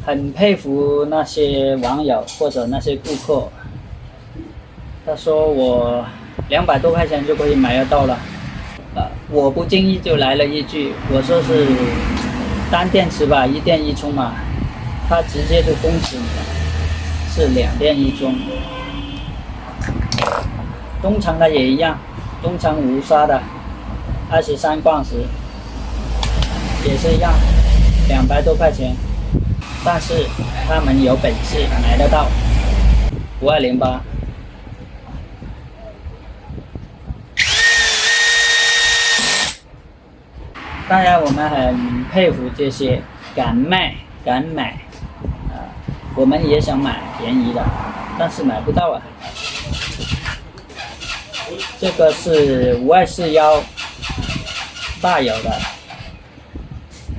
很佩服那些网友或者那些顾客，他说我200多块钱就可以买得到了，我不经意就来了一句，我说是单电池吧，一电一充嘛，他直接就封死你了，是2电一充。东城的也一样，东城无刷的23磅时也是一样，200多块钱，但是他们有本事买得到5208。当然我们很佩服这些敢卖敢买，我们也想买便宜的，但是买不到啊。这个是5241大有的，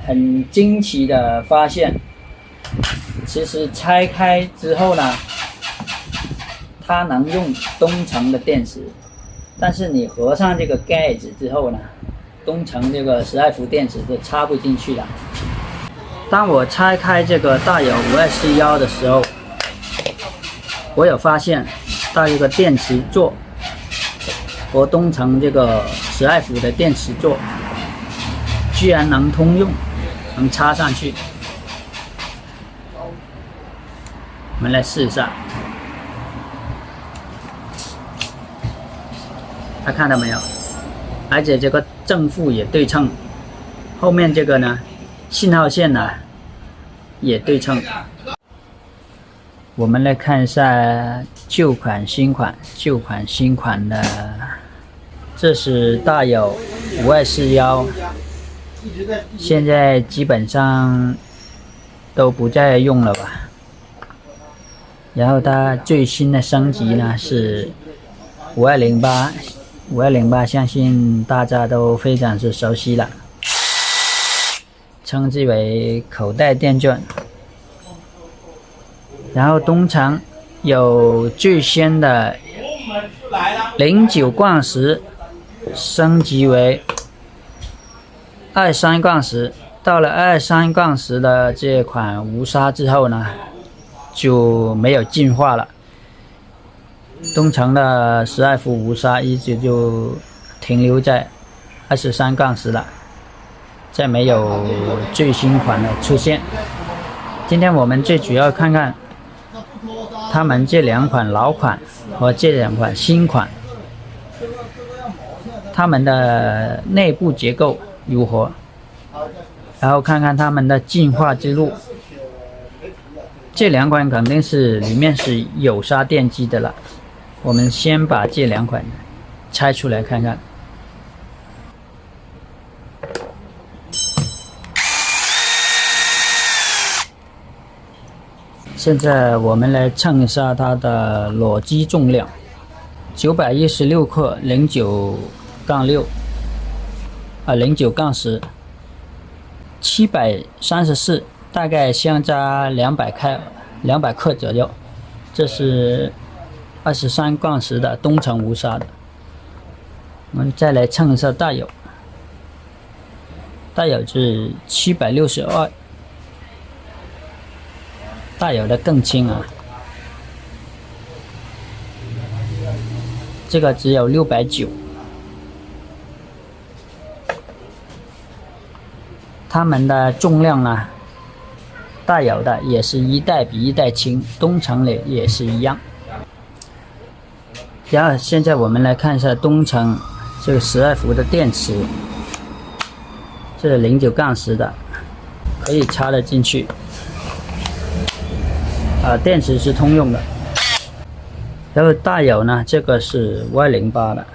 很惊奇的发现，其实拆开之后呢，它能用东城的电池，但是你合上这个盖子之后呢，东城这个12伏电池就插不进去了。当我拆开这个大有5241的时候，我有发现到一个电池座和东城这个12伏的电池座居然能通用，能插上去。我们来试一下，大家看到没有？而且这个正负也对称，后面这个呢，信号线呢也对称。我们来看一下旧款新款，旧款新款的，这是大有5241，现在基本上都不再用了吧。然后它最新的升级呢是5208，5208相信大家都非常之熟悉了，称之为口袋电钻。然后东城有最先的09杠时升级为23杠时，到了23杠时的这款无砂之后呢，就没有进化了。东城的12伏无砂一直就停留在23杠时了，再没有最新款的出现。今天我们最主要看看他们这2款老款和这2款新款，他们的内部结构如何，然后看看他们的进化之路。这2款肯定是里面是有砂电机的了，我们先把这2款拆出来看看。现在我们来称一下它的裸机重量，916克09杠609杠10 734，大概相差200克左右。这是23杠10的东城无砂的。我们再来称一下大有，大有是762，大有的更轻啊，这个只有690。它们的重量呢，大有的也是一代比一代轻，东城的也是一样。然后现在我们来看一下东城这个12伏的电池，这是09杠10的，可以插得进去。电池是通用的。然后大有呢，这个是5208的。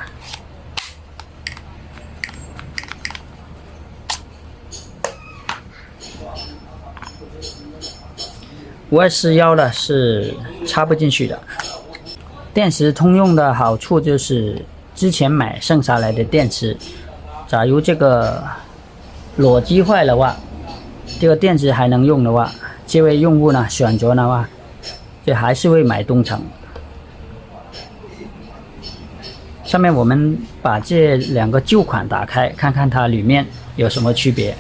5241的是插不进去的。电池通用的好处就是之前买剩下来的电池，假如这个裸机坏的话，这个电池还能用的话，这位用户呢选择的话，就还是会买东城。下面我们把这2个旧款打开，看看它里面有什么区别。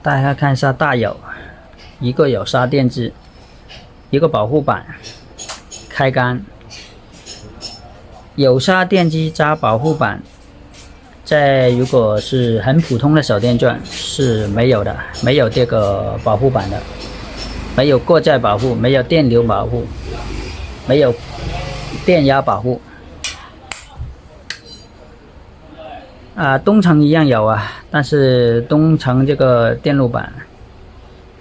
大家看一下大有一个有砂电机，一个保护板，开杆。有砂电机加保护板，如果是很普通的手电钻是没有的，没有这个保护板的，没有过载保护，没有电流保护，没有电压保护。东城一样有啊，但是东城这个电路板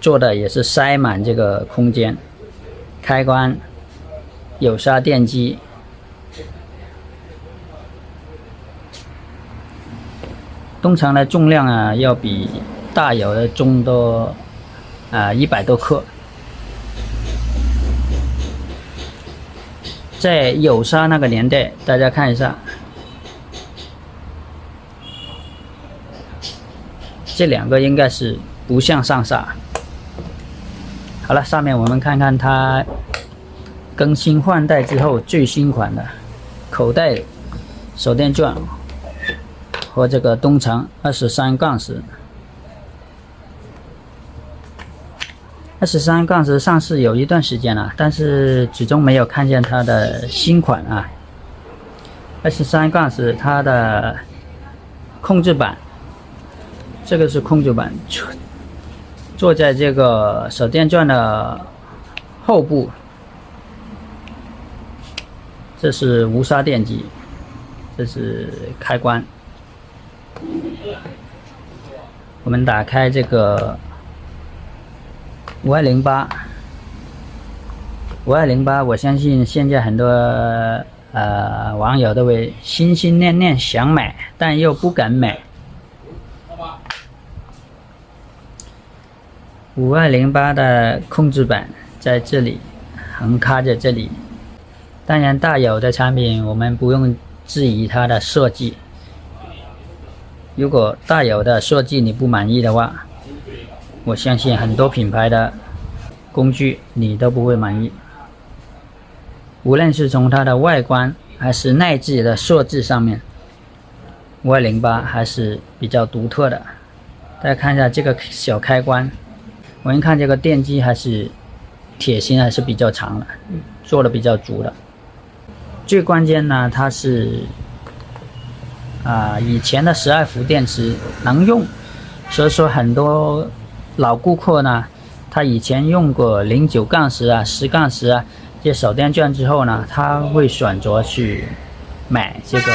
做的也是塞满这个空间，开关，有砂电机。东城的重量啊，要比大有的重多100多克。在有砂那个年代，大家看一下，这两个应该是不相上下。好了，下面我们看看它更新换代之后最新款的口袋手电钻和这个东城23-10。23-10上市有一段时间了，但是始终没有看见它的新款啊。23-10它的控制板，这个是控制板，坐在这个手电钻的后部，这是无砂电机，这是开关。我们打开这个5208，我相信现在很多网友都会心心念念想买，但又不敢买。5208的控制板在这里，横卡在这里。当然，大有的产品我们不用质疑它的设计。如果大有的设计你不满意的话，我相信很多品牌的工具你都不会满意。无论是从它的外观还是内置的设计上面，5208还是比较独特的。大家看一下这个小开关，我们看这个电机还是铁芯还是比较长的，做的比较足的。最关键呢，它是以前的12伏电池能用，所以说很多老顾客呢，他以前用过09-10啊、10-10啊这些手电钻之后呢，他会选择去买这个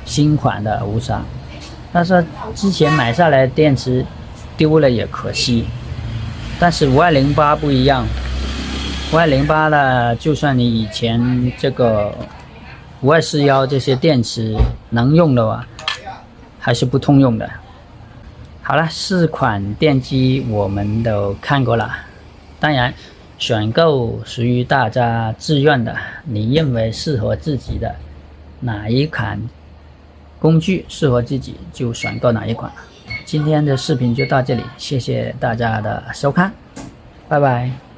新款的无砂。但是之前买下来的电池丢了也可惜，但是5208不一样，5208呢，就算你以前这个5241这些电池能用的话，还是不通用的。好了，4款电机我们都看过了，当然选购属于大家自愿的，你认为适合自己的哪一款工具适合自己就选购哪一款。今天的视频就到这里，谢谢大家的收看，拜拜。